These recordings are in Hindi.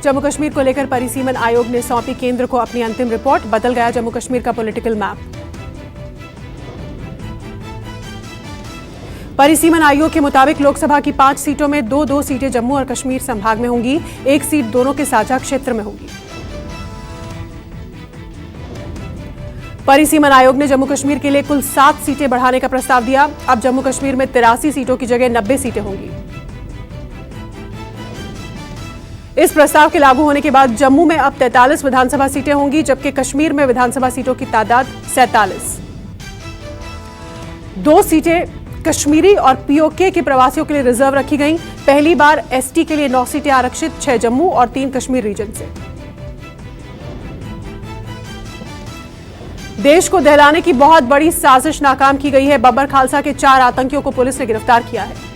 जम्मू कश्मीर को लेकर परिसीमन आयोग ने सौंपी केंद्र को अपनी अंतिम रिपोर्ट। बदल गया जम्मू कश्मीर का पॉलिटिकल मैप। परिसीमन आयोग के मुताबिक लोकसभा की 5 सीटों में 2-2 सीटें जम्मू और कश्मीर संभाग में होंगी, 1 सीट दोनों के साझा क्षेत्र में होगी। परिसीमन आयोग ने जम्मू कश्मीर के लिए कुल 7 सीटें बढ़ाने का प्रस्ताव दिया। अब जम्मू कश्मीर में 83 सीटों की जगह 90 सीटें होंगी। इस प्रस्ताव के लागू होने के बाद जम्मू में अब 43 विधानसभा सीटें होंगी, जबकि कश्मीर में विधानसभा सीटों की तादाद 47। 2 सीटें कश्मीरी और पीओके के प्रवासियों के लिए रिजर्व रखी गईं। पहली बार एसटी के लिए 9 सीटें आरक्षित, 6 जम्मू और 3 कश्मीर रीजन से। देश को दहलाने की बहुत बड़ी साजिश नाकाम की गई है। बब्बर खालसा के 4 आतंकियों को पुलिस ने गिरफ्तार किया है।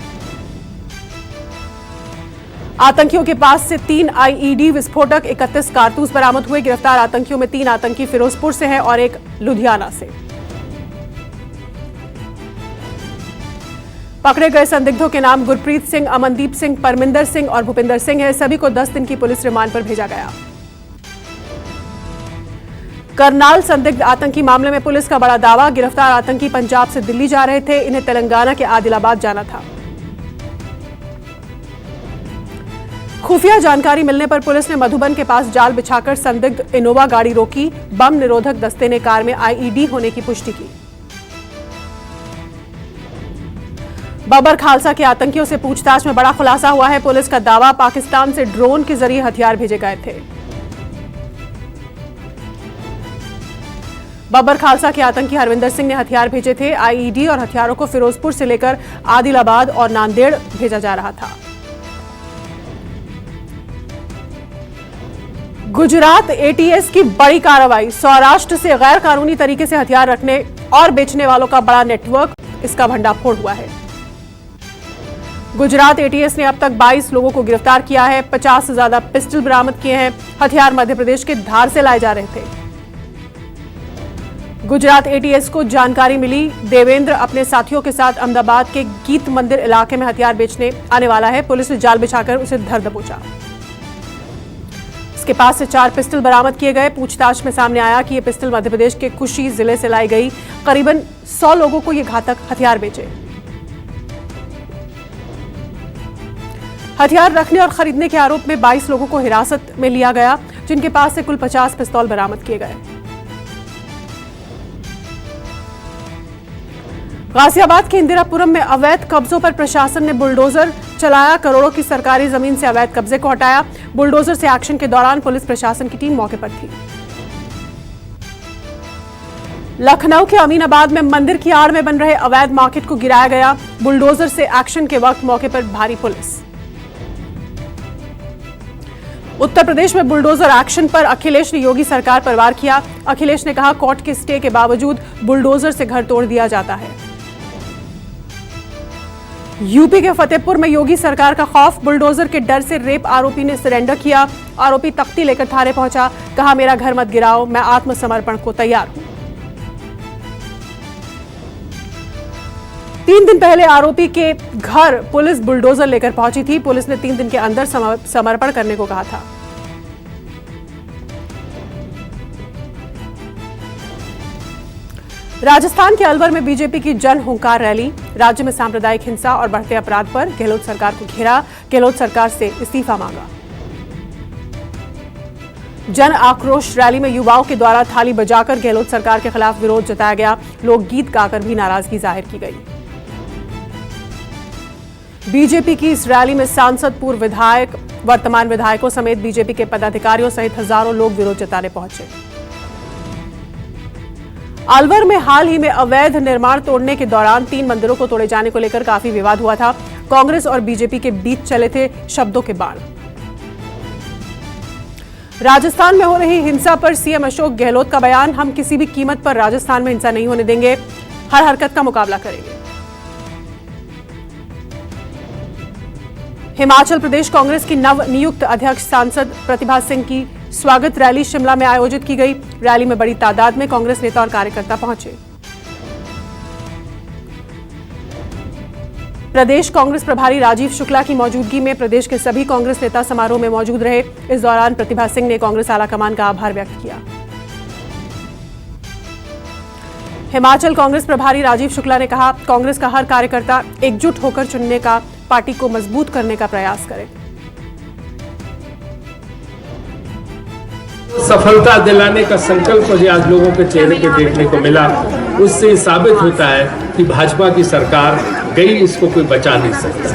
आतंकियों के पास से 3 आईईडी विस्फोटक, 31 कारतूस बरामद हुए। गिरफ्तार आतंकियों में 3 आतंकी फिरोजपुर से हैं और 1 लुधियाना से। पकड़े गए संदिग्धों के नाम गुरप्रीत सिंह, अमनदीप सिंह, परमिंदर सिंह और भूपिंदर सिंह है। सभी को 10 दिन की पुलिस रिमांड पर भेजा गया। करनाल संदिग्ध आतंकी मामले में पुलिस का बड़ा दावा। गिरफ्तार आतंकी पंजाब से दिल्ली जा रहे थे। इन्हें तेलंगाना के आदिलाबाद जाना था। खुफिया जानकारी मिलने पर पुलिस ने मधुबन के पास जाल बिछाकर संदिग्ध इनोवा गाड़ी रोकी। बम निरोधक दस्ते ने कार में आईईडी होने की पुष्टि की। बब्बर खालसा के आतंकियों से पूछताछ में बड़ा खुलासा हुआ है। पुलिस का दावा, पाकिस्तान से ड्रोन के जरिए हथियार भेजे गए थे। बब्बर खालसा के आतंकी हरविंदर सिंह ने हथियार भेजे थे। आईईडी और हथियारों को फिरोजपुर से लेकर आदिलाबाद और नांदेड़ भेजा जा रहा था। गुजरात एटीएस की बड़ी कार्रवाई। सौराष्ट्र से गैर कानूनी तरीके से हथियार रखने और बेचने वालों का बड़ा नेटवर्क, इसका भंडाफोड़ हुआ है। गुजरात एटीएस ने अब तक 22 लोगों को गिरफ्तार किया है। 50 से ज्यादा पिस्टल बरामद किए हैं। हथियार मध्य प्रदेश के धार से लाए जा रहे थे। गुजरात एटीएस को जानकारी मिली, देवेंद्र अपने साथियों के साथ अहमदाबाद के गीत मंदिर इलाके में हथियार बेचने आने वाला है। पुलिस ने जाल बिछाकर उसे धर दबोचा। इसके पास से 4 पिस्टल बरामद किए गए। पूछताछ में सामने आया कि ये पिस्टल मध्य प्रदेश के कुशी जिले से लाई गई। करीबन 100 लोगों को ये घातक हथियार बेचे। हथियार रखने और खरीदने के आरोप में 22 लोगों को हिरासत में लिया गया, जिनके पास से कुल 50 पिस्तौल बरामद किए गए। गाजियाबाद के इंदिरापुरम में अवैध कब्जों पर प्रशासन ने बुलडोजर चलाया। करोड़ों की सरकारी जमीन से अवैध कब्जे को हटाया। बुलडोजर से एक्शन के दौरान पुलिस प्रशासन की टीम मौके पर थी। लखनऊ के अमीनाबाद में मंदिर की आड़ में बन रहे अवैध मार्केट को गिराया गया। बुलडोजर से एक्शन के वक्त मौके पर भारी पुलिस। उत्तर प्रदेश में बुलडोजर एक्शन पर अखिलेश ने योगी सरकार पर वार किया। अखिलेश ने कहा, कोर्ट के स्टे के बावजूद बुलडोजर से घर तोड़ दिया जाता है। यूपी के फतेहपुर में योगी सरकार का खौफ। बुलडोजर के डर से रेप आरोपी ने सरेंडर किया। आरोपी तख्ती लेकर थाने पहुंचा। कहा, मेरा घर मत गिराओ, मैं आत्मसमर्पण को तैयार हूं। 3 दिन पहले आरोपी के घर पुलिस बुलडोजर लेकर पहुंची थी। पुलिस ने 3 दिन के अंदर समर्पण करने को कहा था। राजस्थान के अलवर में बीजेपी की जन हुंकार रैली। राज्य में सांप्रदायिक हिंसा और बढ़ते अपराध पर गहलोत सरकार को घेरा। गहलोत सरकार से इस्तीफा मांगा। जन आक्रोश रैली में युवाओं के द्वारा थाली बजाकर गहलोत सरकार के खिलाफ विरोध जताया गया। लोकगीत गाकर भी नाराजगी जाहिर की गई। बीजेपी की इस रैली में सांसद, पूर्व विधायक, वर्तमान विधायकों समेत बीजेपी के पदाधिकारियों सहित हजारों लोग विरोध जताने पहुंचे। अलवर में हाल ही में अवैध निर्माण तोड़ने के दौरान 3 मंदिरों को तोड़े जाने को लेकर काफी विवाद हुआ था। कांग्रेस और बीजेपी के बीच चले थे शब्दों के बाण। राजस्थान में हो रही हिंसा पर सीएम अशोक गहलोत का बयान, हम किसी भी कीमत पर राजस्थान में हिंसा नहीं होने देंगे, हर हरकत का मुकाबला करेंगे। हिमाचल प्रदेश कांग्रेस की नव नियुक्त अध्यक्ष सांसद प्रतिभा सिंह की स्वागत रैली शिमला में आयोजित की गई। रैली में बड़ी तादाद में कांग्रेस नेता और कार्यकर्ता पहुंचे। प्रदेश कांग्रेस प्रभारी राजीव शुक्ला की मौजूदगी में प्रदेश के सभी कांग्रेस नेता समारोह में मौजूद रहे। इस दौरान प्रतिभा सिंह ने कांग्रेस आलाकमान का आभार व्यक्त किया। हिमाचल कांग्रेस प्रभारी राजीव शुक्ला ने कहा, कांग्रेस का हर कार्यकर्ता एकजुट होकर चुनने का पार्टी को मजबूत करने का प्रयास करे। सफलता दिलाने का संकल्प मुझे आज लोगों के चेहरे पे देखने को मिला। उससे साबित होता है कि भाजपा की सरकार गई, इसको कोई बचा नहीं सकता।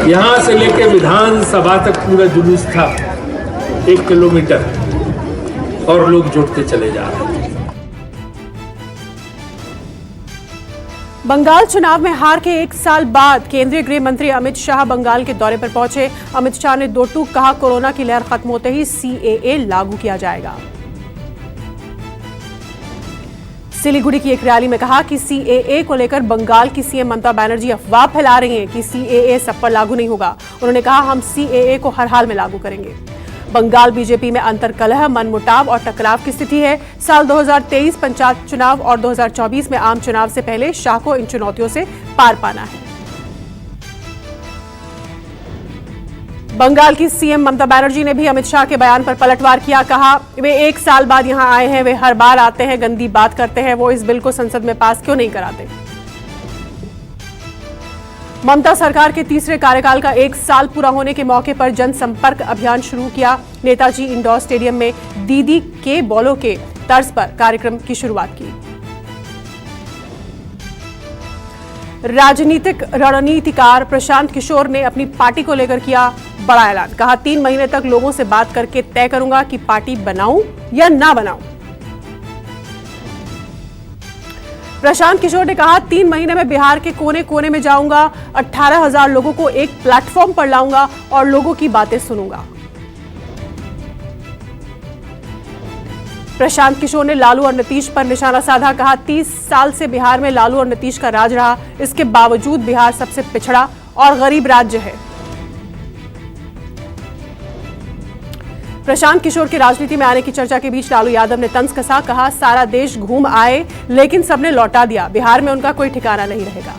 यहाँ से लेकर विधानसभा तक पूरा जुलूस था 1 किलोमीटर, और लोग जुटते चले जा रहे हैं। बंगाल चुनाव में हार के 1 साल बाद केंद्रीय गृह मंत्री अमित शाह बंगाल के दौरे पर पहुंचे। अमित शाह ने 2 टूक कहा, कोरोना की लहर खत्म होते ही सीएए लागू किया जाएगा। सिलीगुड़ी की एक रैली में कहा कि सीएए को लेकर बंगाल की सीएम ममता बनर्जी अफवाह फैला रही हैं कि सीएए सब पर लागू नहीं होगा। उन्होंने कहा, हम सीएए को हर हाल में लागू करेंगे। बंगाल बीजेपी में अंतर्कलह, मनमुटाव और टकराव की स्थिति है। साल 2023 पंचायत चुनाव और 2024 में आम चुनाव से पहले शाह को इन चुनौतियों से पार पाना है। बंगाल की सीएम ममता बनर्जी ने भी अमित शाह के बयान पर पलटवार किया। कहा, वे 1 साल बाद यहां आए हैं, वे हर बार आते हैं, गंदी बात करते हैं, वो इस बिल को संसद में पास क्यों नहीं कराते। ममता सरकार के तीसरे कार्यकाल का 1 साल पूरा होने के मौके पर जनसंपर्क अभियान शुरू किया। नेताजी इंडोर स्टेडियम में दीदी के बोलो के तर्ज पर कार्यक्रम की शुरुआत की। राजनीतिक रणनीतिकार प्रशांत किशोर ने अपनी पार्टी को लेकर किया बड़ा ऐलान। कहा, 3 महीने तक लोगों से बात करके तय करूंगा कि पार्टी बनाऊं या ना बनाऊं। प्रशांत किशोर ने कहा, 3 महीने में बिहार के कोने कोने में जाऊंगा, 18,000 लोगों को एक प्लेटफॉर्म पर लाऊंगा और लोगों की बातें सुनूंगा। प्रशांत किशोर ने लालू और नीतीश पर निशाना साधा। कहा, 30 साल से बिहार में लालू और नीतीश का राज रहा, इसके बावजूद बिहार सबसे पिछड़ा और गरीब राज्य है। प्रशांत किशोर के राजनीति में आने की चर्चा के बीच लालू यादव ने तंज कसा। कहा, सारा देश घूम आए लेकिन सबने लौटा दिया, बिहार में उनका कोई ठिकाना नहीं रहेगा।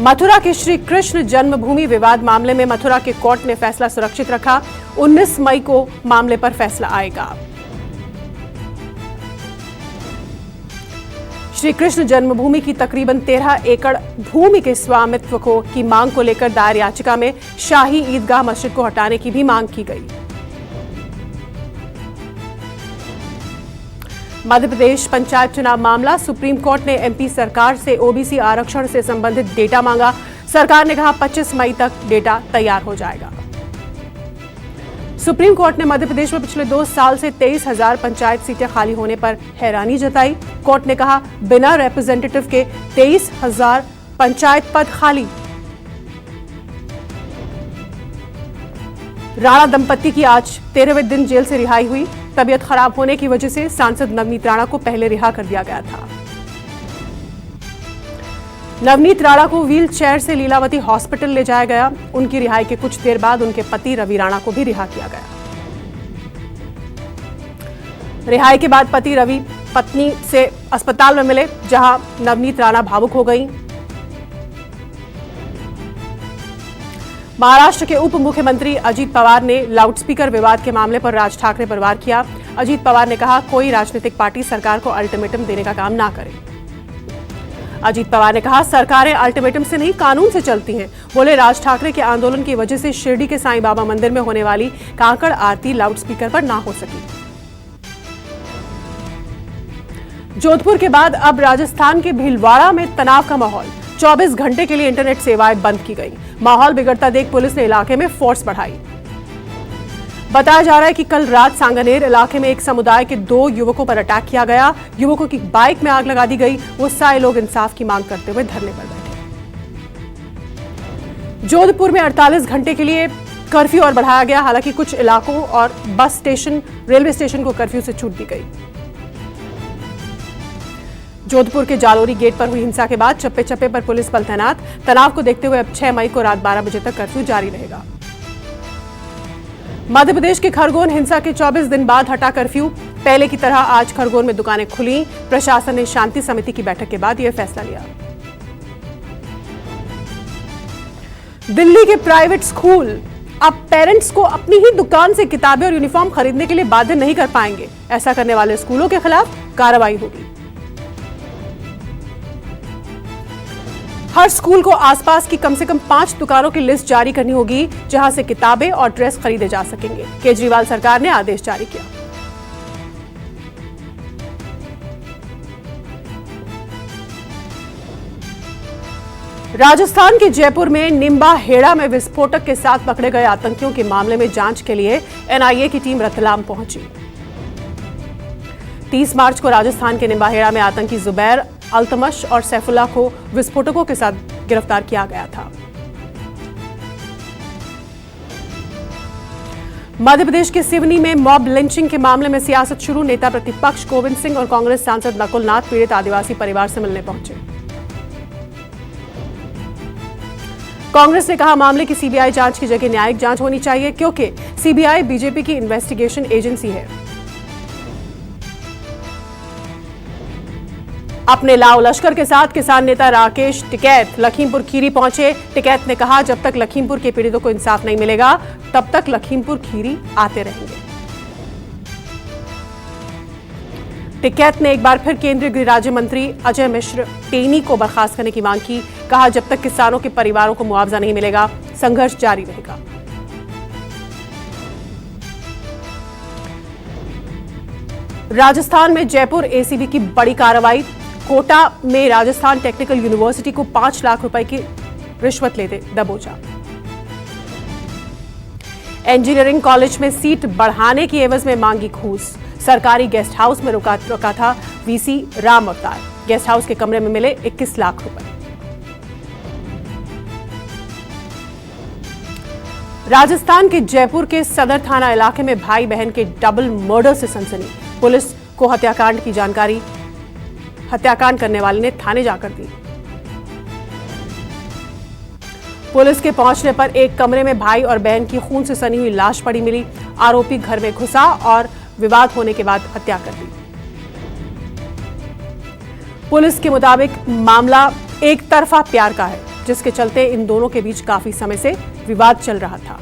मथुरा के श्री कृष्ण जन्मभूमि विवाद मामले में मथुरा के कोर्ट ने फैसला सुरक्षित रखा। 19 मई को मामले पर फैसला आएगा। श्री कृष्ण जन्मभूमि की तकरीबन 13 एकड़ भूमि के स्वामित्व की मांग को लेकर दायर याचिका में शाही ईदगाह मस्जिद को हटाने की भी मांग की गई। मध्य प्रदेश पंचायत चुनाव मामला, सुप्रीम कोर्ट ने एमपी सरकार से ओबीसी आरक्षण से संबंधित डेटा मांगा। सरकार ने कहा 25 मई तक डेटा तैयार हो जाएगा। सुप्रीम कोर्ट ने मध्य प्रदेश में पिछले 2 साल से 23,000 पंचायत सीटें खाली होने पर हैरानी जताई। कोर्ट ने कहा, बिना रिप्रेजेंटेटिव के 23,000 पंचायत पद खाली। राणा दंपत्ति की आज 13वें दिन जेल से रिहाई हुई। तबीयत खराब होने की वजह से सांसद नवनीत राणा को पहले रिहा कर दिया गया था। नवनीत राणा को व्हील चेयर से लीलावती हॉस्पिटल ले जाया गया। उनकी रिहाई के कुछ देर बाद उनके पति रवि राणा को भी रिहा किया गया। रिहाई के बाद पति रवि पत्नी से अस्पताल में मिले, जहां नवनीत राणा भावुक हो गईं। महाराष्ट्र के उप मुख्यमंत्री अजीत पवार ने लाउडस्पीकर विवाद के मामले पर राज ठाकरे पर वार किया। अजीत पवार ने कहा, कोई राजनीतिक पार्टी सरकार को अल्टीमेटम देने का काम ना करे। अजीत पवार ने कहा, सरकारें अल्टीमेटम से नहीं कानून से चलती हैं। बोले, राज ठाकरे के आंदोलन की वजह से शिरडी के साईं बाबा मंदिर में होने वाली कांकड़ आरती लाउडस्पीकर पर ना हो सकी। जोधपुर के बाद अब राजस्थान के भीलवाड़ा में तनाव का माहौल। 24 घंटे के लिए इंटरनेट सेवाएं बंद की गई। माहौल बिगड़ता देख पुलिस ने इलाके में फोर्स बढ़ाई। बताया जा रहा है कि कल रात सांगनेर इलाके में एक समुदाय के 2 युवकों पर अटैक किया गया। युवकों की बाइक में आग लगा दी गई। वो सारे लोग इंसाफ की मांग करते हुए धरने पर बैठे। जोधपुर में 48 घंटे के लिए कर्फ्यू और बढ़ाया गया। हालांकि कुछ इलाकों और बस स्टेशन, रेलवे स्टेशन को कर्फ्यू से छूट दी गई। जोधपुर के जालोरी गेट पर हुई हिंसा के बाद चप्पे चप्पे पर पुलिस बल तैनात। तनाव को देखते हुए अब 6 मई को रात 12 बजे तक कर्फ्यू जारी रहेगा। मध्य प्रदेश के खरगोन हिंसा के 24 दिन बाद हटा कर्फ्यू। पहले की तरह आज खरगोन में दुकानें खुली। प्रशासन ने शांति समिति की बैठक के बाद यह फैसला लिया। दिल्ली के प्राइवेट स्कूल अब पेरेंट्स को अपनी ही दुकान से किताबें और यूनिफॉर्म खरीदने के लिए बाध्य नहीं कर पाएंगे। ऐसा करने वाले स्कूलों के खिलाफ कार्रवाई होगी। हर स्कूल को आसपास की कम से कम 5 दुकानों की लिस्ट जारी करनी होगी जहां से किताबें और ड्रेस खरीदे जा सकेंगे। केजरीवाल सरकार ने आदेश जारी किया। राजस्थान के जयपुर में निम्बा हेड़ा में विस्फोटक के साथ पकड़े गए आतंकियों के मामले में जांच के लिए एनआईए की टीम रतलाम पहुंची। 30 मार्च को राजस्थान के निम्बा हेड़ा में आतंकी जुबैर, अल्तमश और सैफुल्लाह को विस्फोटकों के साथ गिरफ्तार किया गया था। मध्य प्रदेश के सिवनी में मॉब लिंचिंग के मामले में सियासत शुरू। नेता प्रतिपक्ष गोविंद सिंह और कांग्रेस सांसद नकुल नाथ पीड़ित आदिवासी परिवार से मिलने पहुंचे। कांग्रेस ने कहा मामले की सीबीआई जांच की जगह न्यायिक जांच होनी चाहिए क्योंकि सीबीआई बीजेपी की इन्वेस्टिगेशन एजेंसी है। अपने लाव लश्कर के साथ किसान नेता राकेश टिकैत लखीमपुर खीरी पहुंचे। टिकैत ने कहा जब तक लखीमपुर के पीड़ितों को इंसाफ नहीं मिलेगा तब तक लखीमपुर खीरी आते रहेंगे। टिकैत ने एक बार फिर केंद्रीय गृह राज्य मंत्री अजय मिश्र टेनी को बर्खास्त करने की मांग की। कहा जब तक किसानों के परिवारों को मुआवजा नहीं मिलेगा संघर्ष जारी रहेगा। राजस्थान में जयपुर एसीबी की बड़ी कार्रवाई। कोटा में राजस्थान टेक्निकल यूनिवर्सिटी को 5 लाख रुपए की रिश्वत लेते दबोचा। इंजीनियरिंग कॉलेज में सीट बढ़ाने की एवज में मांगी घूस। सरकारी गेस्ट हाउस में रुका था वीसी राम अवतार। गेस्ट हाउस के कमरे में मिले 21 लाख रुपए। राजस्थान के जयपुर के सदर थाना इलाके में भाई बहन के डबल मर्डर से सनसनी। पुलिस को हत्याकांड करने वाले ने थाने जाकर दी। पुलिस के पहुंचने पर एक कमरे में भाई और बहन की खून से सनी हुई लाश पड़ी मिली। आरोपी घर में घुसा और विवाद होने के बाद हत्या कर दी। पुलिस के मुताबिक मामला एक तरफा प्यार का है जिसके चलते इन दोनों के बीच काफी समय से विवाद चल रहा था।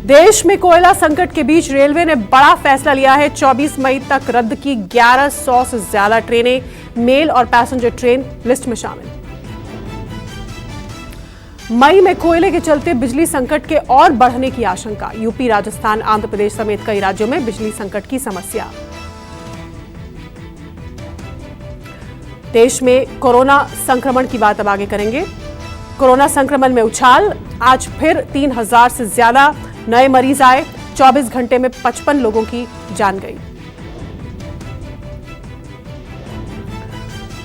देश में कोयला संकट के बीच रेलवे ने बड़ा फैसला लिया है। 24 मई तक रद्द की 1100 से ज्यादा ट्रेनें। मेल और पैसेंजर ट्रेन लिस्ट में शामिल। मई में कोयले के चलते बिजली संकट के और बढ़ने की आशंका। यूपी, राजस्थान, आंध्र प्रदेश समेत कई राज्यों में बिजली संकट की समस्या। देश में कोरोना संक्रमण की बात अब आगे करेंगे। कोरोना संक्रमण में उछाल। आज फिर 3000 से ज्यादा नए मरीज आए। 24 घंटे में 55 लोगों की जान गई।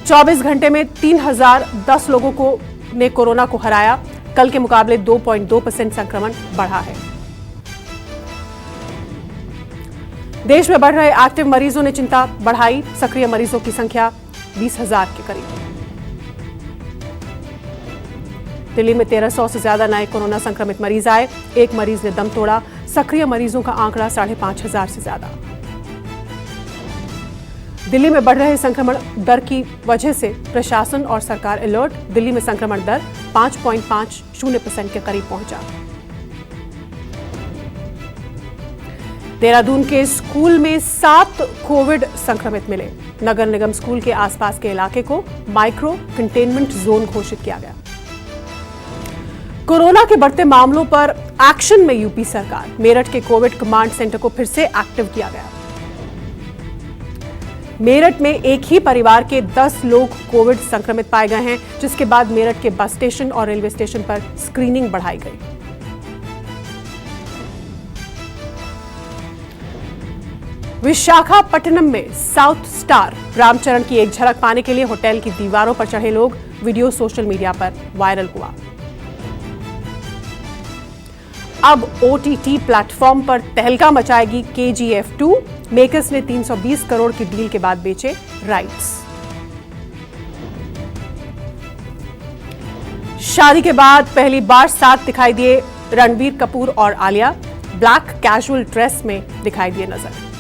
24 घंटे में 3010 लोगों को ने कोरोना को हराया। कल के मुकाबले 2.2% संक्रमण बढ़ा है। देश में बढ़ रहे एक्टिव मरीजों ने चिंता बढ़ाई। सक्रिय मरीजों की संख्या 20,000 के करीब। दिल्ली में 1300 से ज्यादा नए कोरोना संक्रमित मरीज आए। एक मरीज ने दम तोड़ा। सक्रिय मरीजों का आंकड़ा 5,500 से ज्यादा। दिल्ली में बढ़ रहे संक्रमण दर की वजह से प्रशासन और सरकार अलर्ट। दिल्ली में संक्रमण दर 5.50% के करीब पहुंचा। देहरादून के स्कूल में 7 कोविड संक्रमित मिले। नगर निगम स्कूल के आसपास के इलाके को माइक्रो कंटेनमेंट जोन घोषित किया गया। कोरोना के बढ़ते मामलों पर एक्शन में यूपी सरकार। मेरठ के कोविड कमांड सेंटर को फिर से एक्टिव किया गया। मेरठ में एक ही परिवार के 10 लोग कोविड संक्रमित पाए गए हैं, जिसके बाद मेरठ के बस स्टेशन और रेलवे स्टेशन पर स्क्रीनिंग बढ़ाई गई। विशाखापट्टनम में साउथ स्टार रामचरण की एक झलक पाने के लिए होटल की दीवारों पर चढ़े लोग। वीडियो सोशल मीडिया पर वायरल हुआ। अब OTT प्लेटफॉर्म पर तहलका मचाएगी KGF 2। मेकर्स ने 320 करोड़ की डील के बाद बेचे राइट्स। शादी के बाद पहली बार साथ दिखाई दिए रणबीर कपूर और आलिया। ब्लैक कैजुअल ड्रेस में दिखाई दिए नजर।